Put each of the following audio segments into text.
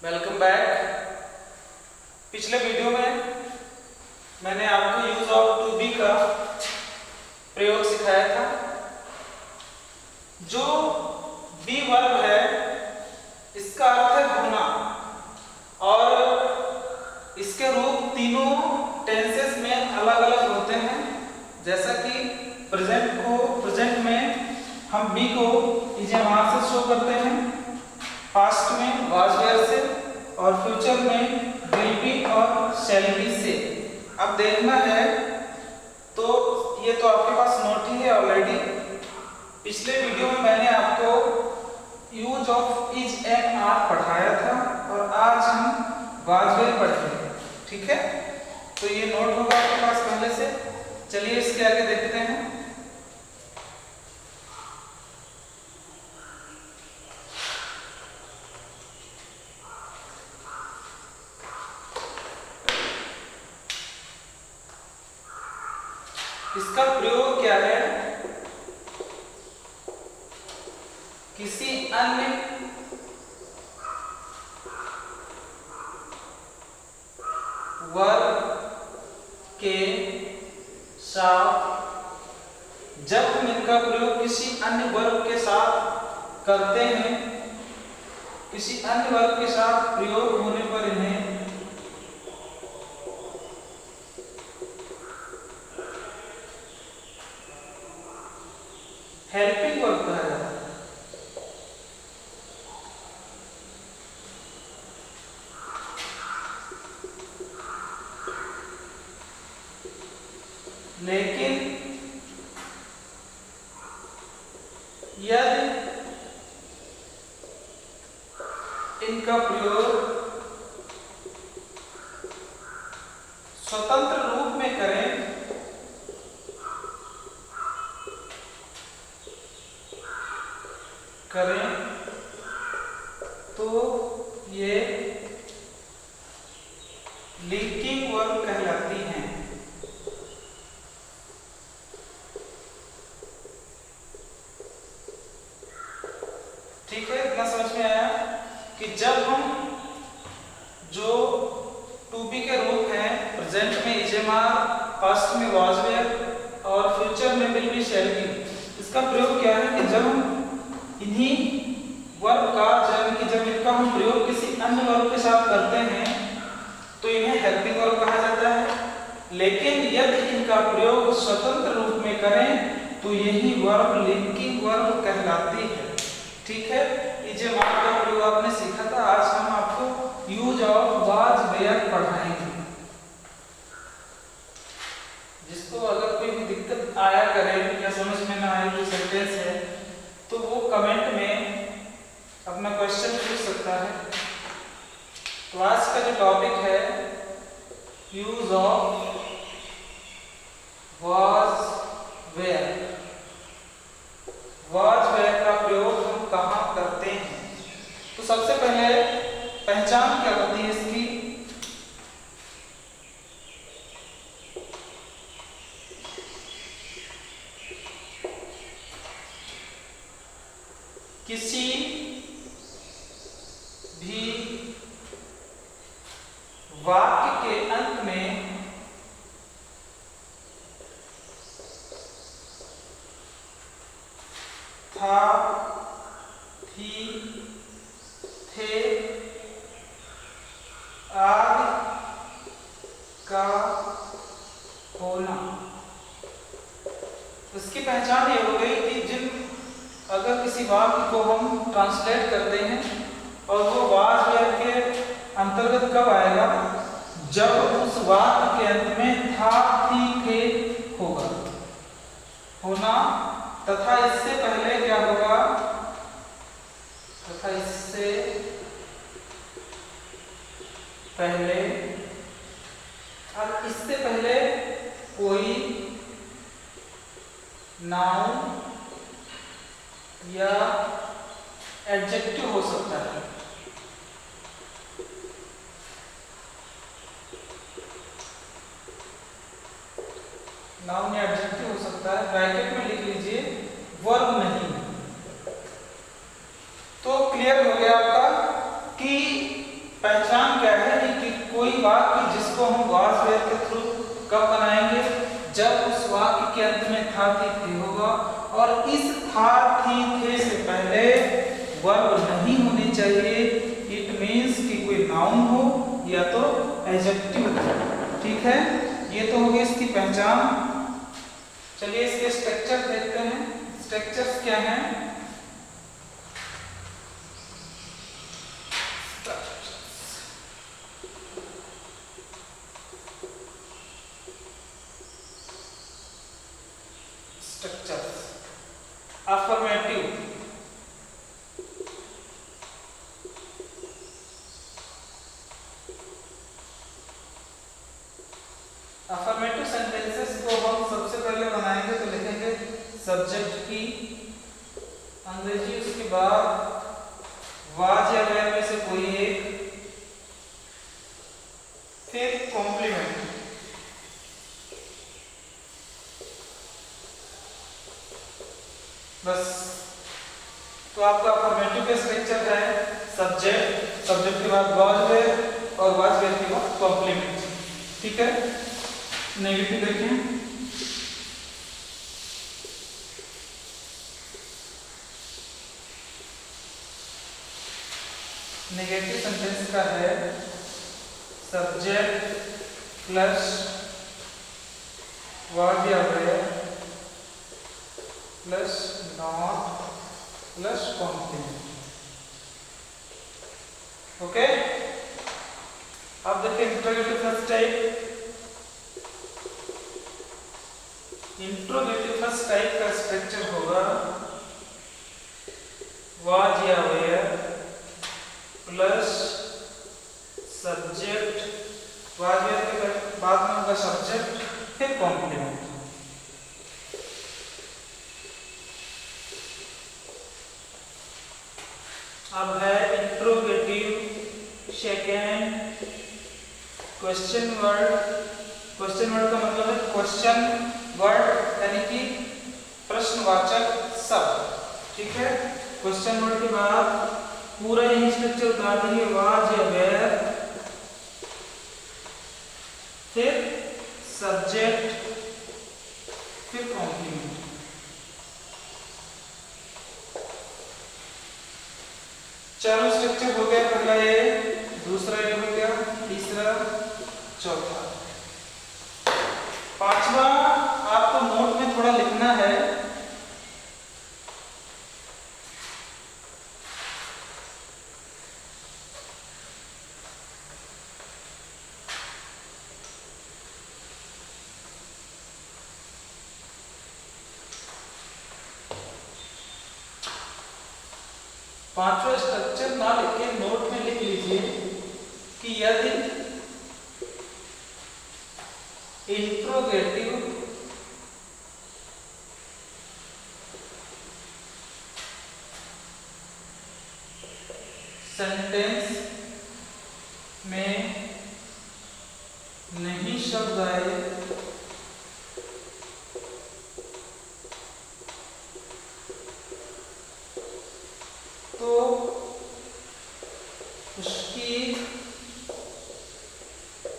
Welcome back. पिछले video में मैंने आपको यूज ऑफ टू बी का प्रयोग सिखाया था। जो बी वर्ब है इसका अर्थ है होना और इसके रूप तीनों टेंसेस में अलग अलग होते हैं। जैसा कि प्रेजेंट में हम बी को इजेमार से शो करते हैं, पास्ट में वाज वेयर से और फ्यूचर में विल बी और शैल बी से। अब देखना है तो ये तो आपके पास नोट ही है ऑलरेडी। पिछले वीडियो में मैंने आपको use of is and are पढ़ाया था और आज हम वाज वेयर पढ़ेंगे, ठीक है। तो ये नोट होगा आपके पास पहले से। चलिए इसके आगे देखते हैं। इसका प्रयोग क्या है? किसी अन्य वर्ब के साथ, जब हम इनका प्रयोग किसी अन्य वर्ब के साथ करते हैं, किसी अन्य वर्ब के साथ प्रयोग होने पर इन्हें हेल्पिंग वर्ब कहा जाता है। लेकिन यदि इनका प्रयोग स्वतंत्र रूप में करें तो ये लिंकिंग वर्ब कहलाती हैं। ठीक है, इतना समझ में आया कि जब हम जो टू बी के रूप हैं, प्रेजेंट में इजेमार, पास्ट में वाज वेयर और फ्यूचर में विल बी शैल बी, इसका प्रयोग क्या है कि जब हम इन्हीं वर्ब का जब इनका हम प्रयोग किसी अन्य वर्ब के साथ करते हैं तो इन्हें हेल्पिंग वर्ब कहा जाता है। लेकिन यदि इनका प्रयोग स्वतंत्र रूप में करें तो यही वर्ब लिंकिंग वर्ब कहलाती है। ठीक है, इजेमार का प्रयोग आपने सीखा था। आज हम आपको यूज ऑफ वाज वेयर पढ़ाएंगे। जिसको अगर कोई भी दिक्कत आया करे या समझ में ना आए कोई सेंटेंस है तो वो कमेंट में अपना क्वेश्चन पूछ सकता है। तो आज का जो टॉपिक है use of was were. Was were का प्रयोग हम कहाँ करते हैं? तो सबसे पहले पहचान क्या होती है इसकी? किसी भी वाक्य के अंत में था, थी, थे आदि का होना। इसकी पहचान ये हो गई कि अगर किसी वाक्य को हम ट्रांसलेट करते हैं और वो वाज वेयर के अंतर्गत कब आएगा? जब उस वाक्य के अंत में था, थी, थे होगा, होना। तथा इससे पहले क्या होगा? तथा इससे पहले, अब इससे पहले कोई नाउन या एडजेक्टिव हो सकता है। नाउन या एडजेक्टिव हो सकता है। ब्रैकेट में लिख लीजिए वर्ब नहीं। तो क्लियर हो गया आपका कि पहचान क्या है कि कोई वाक्य जिसको हम वाज वेयर के थ्रू कब बनाएंगे, जब उस वाक्य के अंत में था थी थे होगा और इस था थी थे से पहले वर्ब नहीं होनी चाहिए। इट मींस कि कोई नाउन हो या तो एडजेक्टिव हो। ठीक है, ये तो होगी इसकी पहचान। चलिए इसके स्ट्रक्चर देखते हैं। स्ट्रक्चर्स क्या हैं? स्ट्रक्चर्स अफर्मेटिव, अफर्मेटिव सेंटेंसेस को हम सबसे पहले बनाएंगे तो लिखेंगे सब्जेक्ट की अंग्रेजी, उसके बाद वाज या वेयर में से कोई एक, फिर कॉम्प्लीमेंट, बस। तो आपका अफर्मेटिव का स्ट्रक्चर है सब्जेक्ट, सब्जेक्ट के बाद वाज वेयर और वाज वेयर के बाद कॉम्प्लीमेंट। ठीक है, नेगेटिव देखें। नेगेटिव सेंटेंस का है सब्जेक्ट प्लस वाज या were plus not plus complement. Okay, अब देखिए interrogative first type. Interrogative first type का स्ट्रक्चर होगा वाज या were plus subject, was were के बाद में होगा सब्जेक्ट फिर कॉम्प्लीमेंट। अब है interrogative second question word. Question word का मतलब है क्वेश्चन वर्ड यानी कि प्रश्नवाचक शब्द। ठीक है, क्वेश्चन वर्ड के बाद पूरा यही स्ट्रक्चर उतार देंगे, वाज या वेयर फिर सब्जेक्ट फिर कॉम्प्लीमेंट। चारों स्ट्रक्चर हो गया, पहला ये, दूसरा ये हो गया, तीसरा, चौथा। पांचवा आपको नोट में थोड़ा लिखना है। पांचवा स्ट्रक्चर ना लिख के नोट में लिख लीजिए कि यदि इंट्रोगेटिव सेंटेंस में नहीं शब्द आए तो उसकी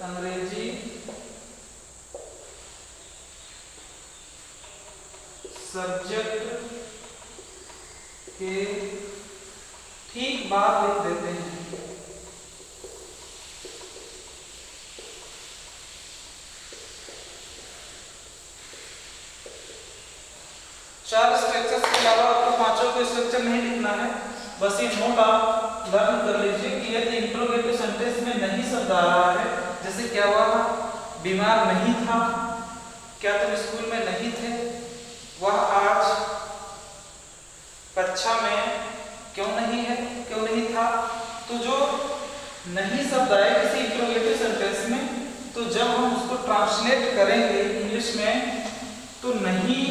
अंग्रेजी सब्जेक्ट के ठीक बाद लिख देते हैं। चार स्ट्रक्चर्स के अलावा आपको पांचों को स्ट्रक्चर नहीं लिखना है, बस ये नोट आप लर्न कर लीजिए कि यदि इंट्रोगेटिव सेंटेंस में नहीं शब्द आ रहा है, जैसे क्या हुआ, बीमार नहीं था, क्या तुम स्कूल में नहीं थे, वह आज कक्षा में क्यों नहीं है, क्यों नहीं था। तो जो नहीं शब्द आए किसी इंट्रोगेटिव सेंटेंस में, तो जब हम उसको ट्रांसलेट करेंगे इंग्लिश में तो नहीं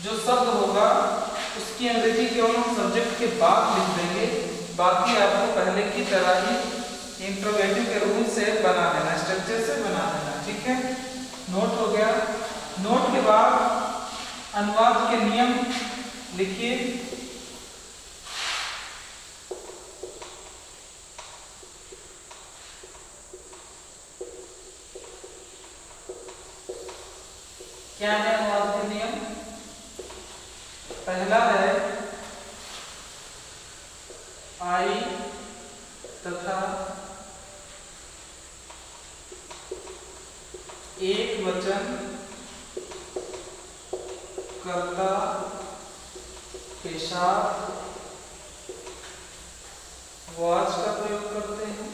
जो शब्द होगा उसकी अंग्रेजी केवल हम सब्जेक्ट के बाद लिख देंगे, बाकी आपको पहले की तरह ही इंट्रोगेटिव के रूल से बना देना, स्ट्रक्चर से बना देना। ठीक है, नोट हो गया। नोट के बाद अनुवाद के नियम लिखिए। क्या है अनुवाद के नियम? पहला है आई तथा एक वचन कर्ता के साथ वाज का प्रयोग करते हैं।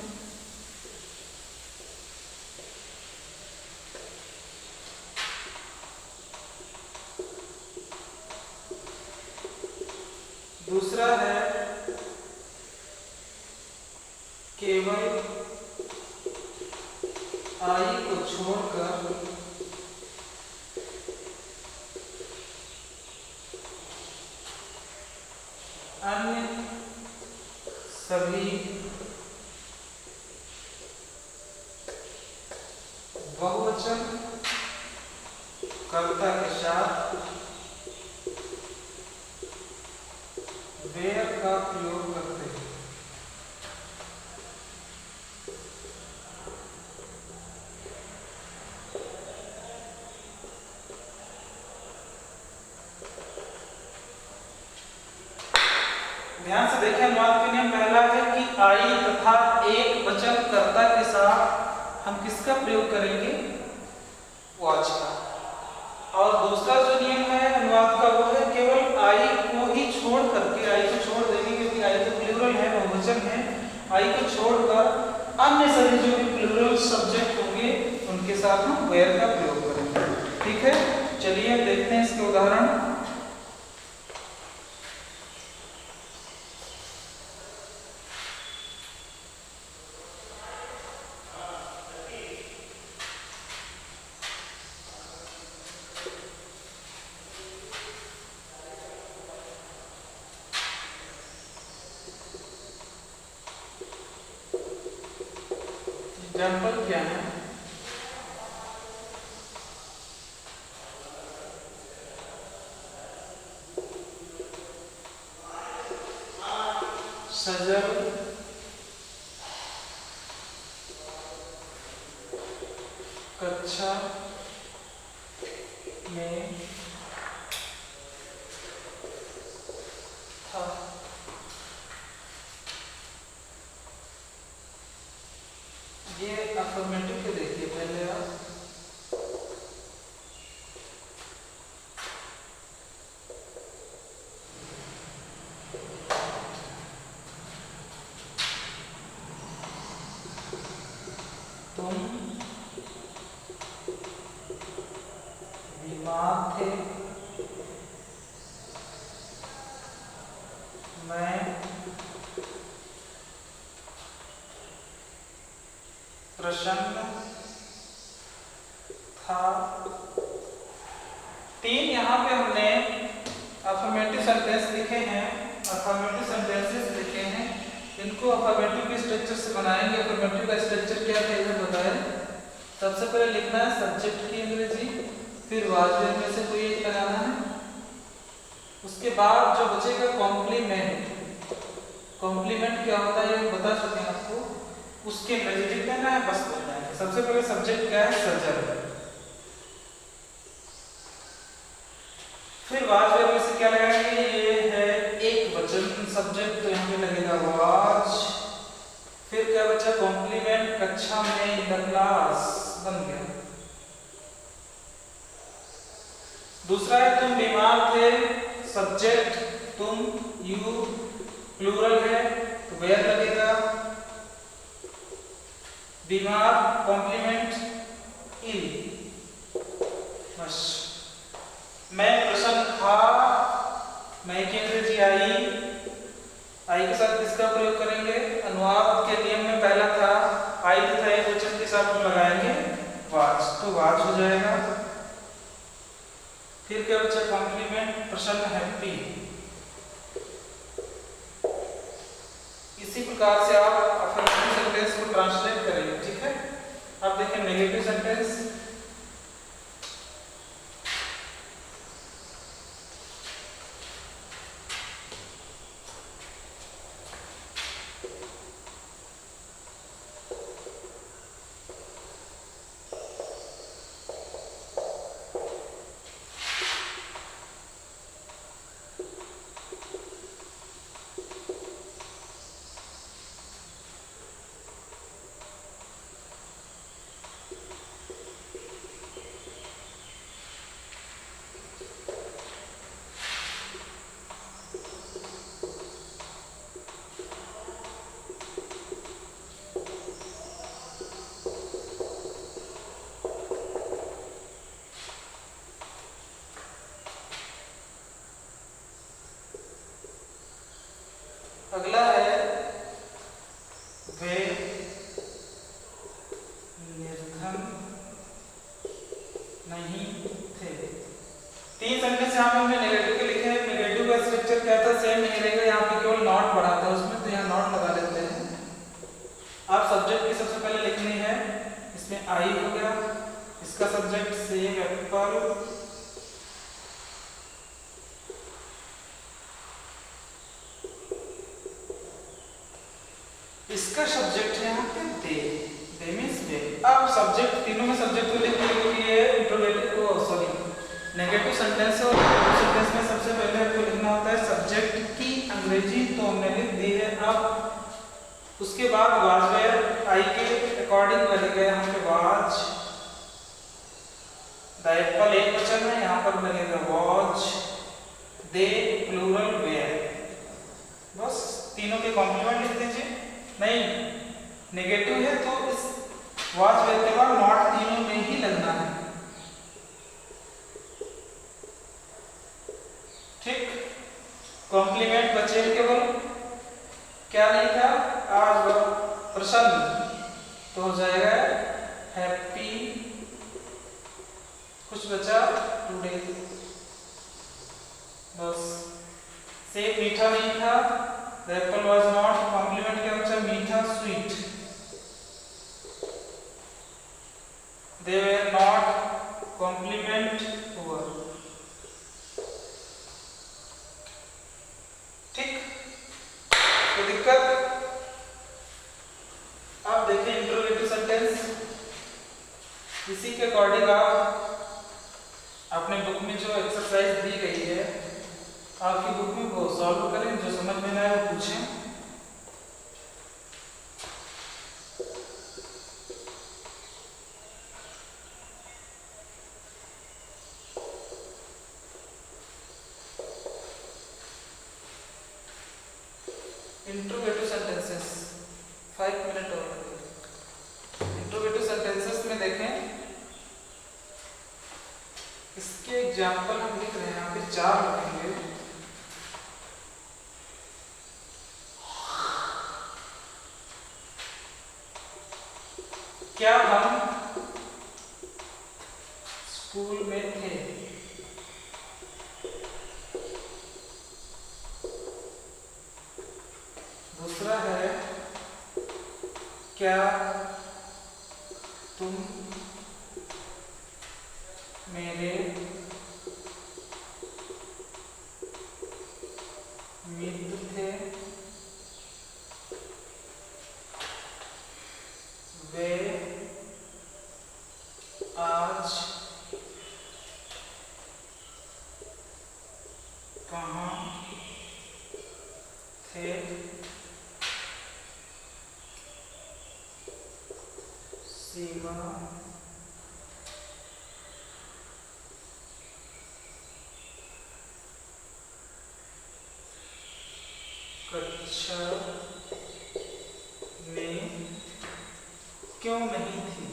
दूसरा है केवल आई को छोड़कर अन्य सभी बहुवचन कर्ता के साथ वेयर का प्रयोग करते हैं। ध्यान से देखें, अनुवाद के नियम पहला है कि आई तथा एक वचन कर्ता के साथ हम किसका प्रयोग करेंगे? वाच का। और दूसरा जो नियम है अनुवाद का वो है केवल आई को ही छोड़ करके, आई को छोड़ देंगे क्योंकि आई तो प्लूरल है, बहुवचन है, आई को छोड़कर अन्य सभी जो भी प्लूरल सब्जेक्ट होंगे उनके साथ हम वेयर का प्रयोग करेंगे। ठीक है, चलिए देखते हैं इसके उदाहरण। एग्जाम्पल क्या है? सजल कक्षा में था। ये अफर्मेटिव के देखिए पहले आप। तुम बीमार थे, मैं प्रसन्न था। तीन यहाँ पे हमने अफर्मेटिव सेंटेंस लिखे हैं, अफर्मेटिव सेंटेंसेस लिखे हैं। इनको अफर्मेटिव के स्ट्रक्चर से बनाएंगे। अफर्मेटिव का स्ट्रक्चर क्या था इधर बताएं। सबसे पहले लिखना है सब्जेक्ट की अंग्रेजी, फिर वाज में से कोई एक लगाना है, उसके बाद जो बचेगा कॉम्प्लीमेंट। कॉम्प्लीमेंट क्या होता है ये बता चुके हैं आपको, उसके अंग्रेजी लिख देना है, बस बोलना है। सबसे पहले सब्जेक्ट क्या है? सजल। फिर वाज में से क्या लगाएंगे? ये है एक वचन सब्जेक्ट, तो यहाँ पे लगेगा वाज। फिर क्या बचा? कॉम्प्लीमेंट, कक्षा में, इन द क्लास, बन गया। दूसरा है तुम बीमार थे, सब्जेक्ट तुम, यू, प्लूरल है तो वेयर लगेगा। बीमार कॉम्प्लीमेंट इन, बस। मैं प्रसन्न था, मैं की अंग्रेजी आई के साथ किसका प्रयोग करेंगे? अनुवाद के नियम में पहला था आई तथा एक वचन के साथ हम लगाएंगे वाज, तो वाज हो जाएगा। फिर क्या बचा? कॉम्प्लीमेंट, प्रसन्न, हैप्पी। इसी प्रकार से आप अफर्मेटिव सेंटेंस को ट्रांसलेट करेंगे। ठीक है, अब देखें नेगेटिव सेंटेंस। वे निर्धन नहीं थे। 3 सेंटेंस यहाँ पे हमने नेगेटिव के लिखे हैं। नेगेटिव का स्ट्रक्चर क्या था, सेम नहीं रहेगा, यहाँ पे केवल नॉट बढ़ा था उसमें, तो यहाँ नॉट लगा लेते हैं। आप सब्जेक्ट की सबसे पहले लिखनी है, इसमें आई हो गया, इसका सब्जेक्ट सेब एप्पल, इसका सब्जेक्ट है यहाँ पे दे मींस वे। अब सब्जेक्ट तीनों में सब्जेक्ट को लिख लेंगे कि ये इंट्रोगेटिव नेगेटिव सेंटेंस है, और नेगेटिव सेंटेंस में सबसे पहले आपको लिखना होता है सब्जेक्ट की अंग्रेजी, तो हमने लिख दी है। अब उसके बाद वाज वेयर आई के अकॉर्डिंग लगेगा यहाँ पे वाज, द एप्पल एक वचन है, यहाँ पर लगेगा वाज, दे प्लूरल वेयर। बस तीनों के कॉम्प्लीमेंट लिख दीजिए। नहीं नेगेटिव है तो इस वाज वेयर के बाद नॉट तीनों में ही लगना है, ठीक। कॉम्प्लीमेंट बचे केवल क्या नहीं था आज प्रसन्न, तो हो जाएगा हैप्पी, कुछ बचा टुडे, बस। सेब मीठा नहीं था, the apple was not, complement क्या बचा मीठा sweet, they were not, complement poor, ठीक। तो दिक्कत आप देखें इंट्रोगेटिव सेंटेंस, इसी के अकॉर्डिंग आप अपने बुक में जो एक्सरसाइज दी गई है आपकी बुक में वो सॉल्व करें, जो समझ में ना आए वो पूछें। इंट्रोगेटिव सेंटेंसेस 5 मिनट और लगेगा। इंट्रोगेटिव सेंटेंसेस में देखें, इसके एग्जाम्पल हम लिख रहे हैं, यहाँ पे 4 लिखेंगे। क्या हम स्कूल में थे? दूसरा है क्या तुम मेरे मित्र थे? वे आज कहाँ थे? सीमा कक्षा में क्यों नहीं थी?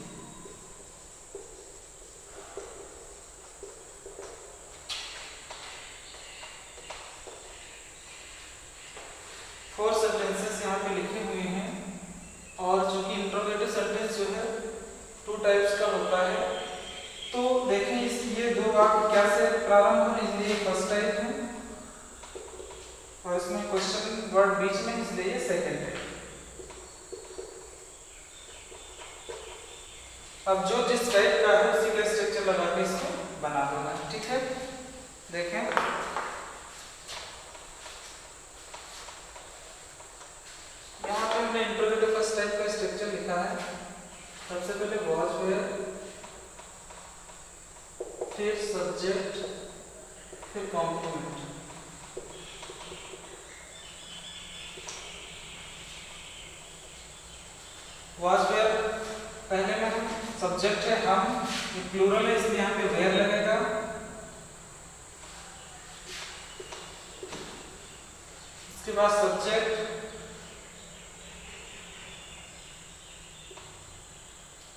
फोर सेंटेंसेस यहाँ पे लिखे हुए हैं, और चूंकि इंट्रोगेटिव सेंटेंस जो है 2 टाइप्स का होता है, तो देखें ये 2 वाक्य क्या से प्रारंभ है, इसलिए फर्स्ट टाइप है, और इसमें क्वेश्चन वर्ड बीच में, इसलिए ये सेकंड है। अब जो जिस टाइप का है उसी का स्ट्रक्चर लगा के इसको बना देना है, ठीक है। देखें यहाँ पे हमने इंट्रोगेटिव फर्स्ट टाइप का स्ट्रक्चर लिखा है। सबसे पहले वाज वेयर, फिर सब्जेक्ट, फिर कॉम्प्लीमेंट। वाज वेयर पहले में हम सब्जेक्ट है हम, ये प्लूरल है इसलिए यहाँ पे वेयर लगेगा। इसके बाद सब्जेक्ट,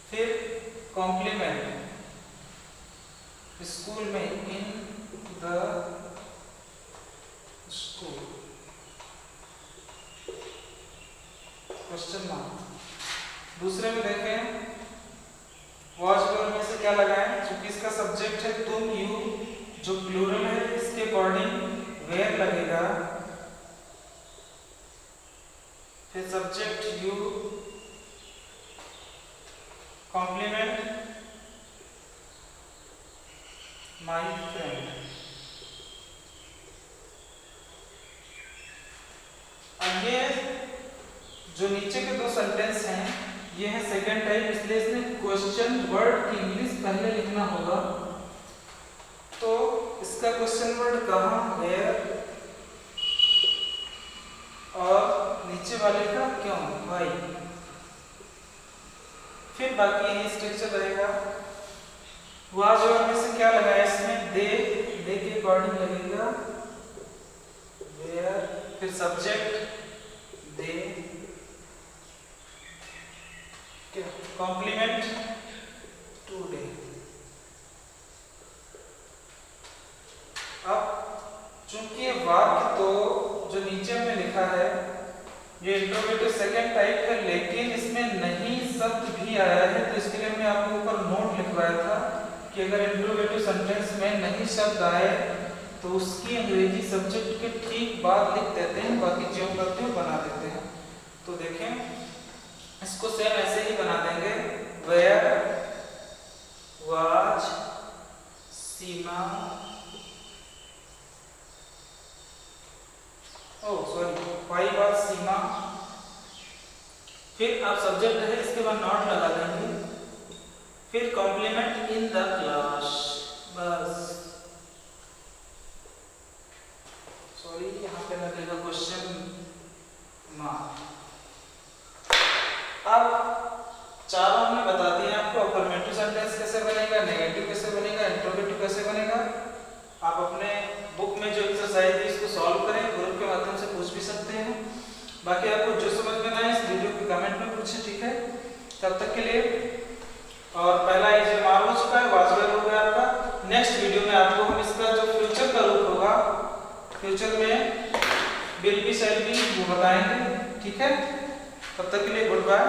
फिर कॉम्प्लीमेंट, स्कूल में in the school. Question mark. दूसरे में देखें वॉच वेयर में से क्या लगाएं, क्योंकि इसका सब्जेक्ट है तुम यू, जो प्लूरल है इसके अकॉर्डिंग वेयर लगेगा, फिर subject you, complement my friend. अब ये जो नीचे के दो सेंटेंस हैं ये है सेकंड टाइप, इसलिए इसमें क्वेश्चन वर्ड की इंग्लिश पहले लिखना होगा। तो इसका क्वेश्चन वर्ड कहाँ, वेयर, और नीचे वाले का क्यों, व्हाई। फिर बाकी यही स्ट्रक्चर रहेगा। वॉच वेयर में से क्या लगाया इसमें, दे के अकॉर्डिंग लगेगा वेयर, फिर सब्जेक्ट दे, कॉम्प्लीमेंट टुडे। अब चूंकि वाक्य तो जो नीचे में लिखा है ये इंट्रोगेटिव सेकंड टाइप है, लेकिन इसमें नहीं शब्द भी आया है, तो इसके लिए हमने आपको ऊपर नोट लिखवाया था कि अगर इंट्रोगेटिव सेंटेंस में नहीं शब्द आए तो उसकी अंग्रेजी सब्जेक्ट के ठीक बाद लिख देते हैं, बाकी जो करते हैं बना देते हैं। तो देखें इसको सेम ऐसे ही बना देंगे, where was Seema, why was Seema, फिर आप सब्जेक्ट है इसके बाद नॉट लगा देंगे, फिर कॉम्प्लीमेंट इन द क्लास, बस। सॉरी यहाँ पे लगेगा क्वेश्चन मार्क। अब चारों हमने बता दिए आपको, अफर्मेटिव सेंटेंस कैसे बनेगा, नेगेटिव कैसे बनेगा, इंट्रोगेटिव कैसे बनेगा। आप अपने बुक में जो एक्सरसाइज है इसको सॉल्व करें, ग्रुप के माध्यम से पूछ भी सकते हैं। बाकी आपको जो समझ में ना आए इस वीडियो के कमेंट में पूछें, ठीक है। तब तक के लिए, और पहला एग्जाम हो चुका है, वाज वेयर हो गया आपका। नेक्स्ट वीडियो में आपको हम इसका जो फ्यूचर का रूप होगा, फ्यूचर में विल बी, शैल बी, वो बताएंगे, ठीक है। तब तक के लिए गुड बाय।